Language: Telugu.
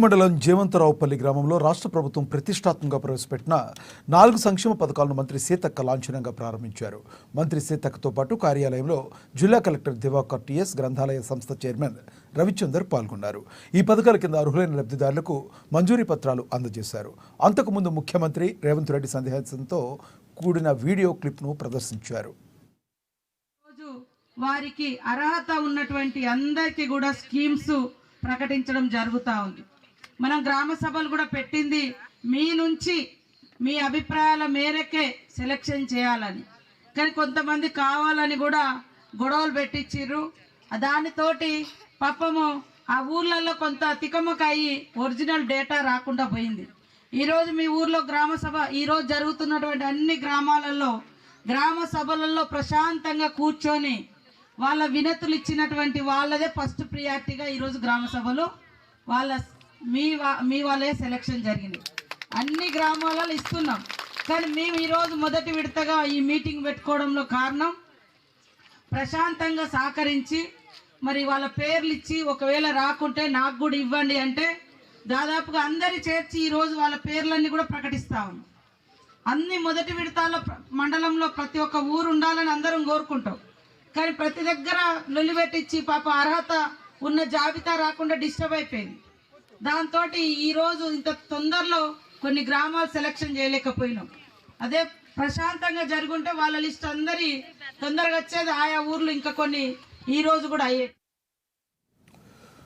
మండలం జేవంతరావుపల్లి గ్రామంలో రాష్ట్ర ప్రభుత్వం ప్రతిష్టాత్మకంగా ప్రవేశపెట్టిన 4 సంక్షేమ పథకాలను మంత్రి సీతక్క లాంఛనంగా ప్రారంభించారు. మంత్రి సీతక్కతో పాటు కార్యాలయంలో జిల్లా కలెక్టర్ దివాకర్ టీఎస్, గ్రంథాలయ సంస్థ చైర్మన్ రవిచందర్ పాల్గొన్నారు. ఈ పథకాల కింద అర్హులైన లబ్ధిదారులకు మంజూరీ పత్రాలు అందజేశారు. అంతకుముందు ముఖ్యమంత్రి రేవంత్ రెడ్డి సందేశంతో కూడిన వీడియో క్లిప్ను ప్రదర్శించారు. వారికి అర్హత ఉన్నటువంటి అందరికీ కూడా స్కీమ్స్ ప్రకటించడం జరుగుతూ ఉంది. మనం గ్రామ సభలు కూడా పెట్టింది మీ నుంచి మీ అభిప్రాయాల మేరకే సెలెక్షన్ చేయాలని, కానీ కొంతమంది కావాలని కూడా గొడవలు పెట్టించిర్రు. దానితోటి పాపము ఆ ఊర్లలో కొంత తికమక అయ్యి ఒరిజినల్ డేటా రాకుండా పోయింది. ఈరోజు మీ ఊర్లో గ్రామ సభ ఈరోజు జరుగుతున్నటువంటి అన్ని గ్రామాలలో గ్రామ సభలలో ప్రశాంతంగా కూర్చొని వాళ్ళ వినతులు ఇచ్చినటువంటి వాళ్ళదే ఫస్ట్ ప్రియారిటీగా ఈరోజు గ్రామ సభలు మీ వాళ్ళే సెలెక్షన్ జరిగింది. అన్ని గ్రామాలలో ఇస్తున్నాం, కానీ మేము ఈరోజు మొదటి విడతగా ఈ మీటింగ్ పెట్టుకోవడంలో కారణం ప్రశాంతంగా సహకరించి మరి వాళ్ళ పేర్లు ఇచ్చి ఒకవేళ రాకుంటే నాకు కూడా ఇవ్వండి అంటే దాదాపుగా అందరి చేర్చి ఈరోజు వాళ్ళ పేర్లన్నీ కూడా ప్రకటిస్తాము. అన్ని మొదటి విడతలో మండలంలో ప్రతి ఒక్క ఊరు ఉండాలని అందరం కోరుకుంటాం, కానీ ప్రతి దగ్గర లొల్లిపెట్టించి పాప అర్హత ఉన్న జాబితా రాకుండా డిస్టర్బ్ అయిపోయింది. దాంతో ఈరోజు ఇంత తొందరలో కొన్ని గ్రామాలు సెలెక్షన్ చేయలేకపోయినాం. అదే ప్రశాంతంగా జరుగుంటే వాళ్ళ లిస్ట్ అందరి తొందరగా వచ్చేది. ఆయా ఊర్లు ఇంకా కొన్ని ఈరోజు కూడా అయ్యే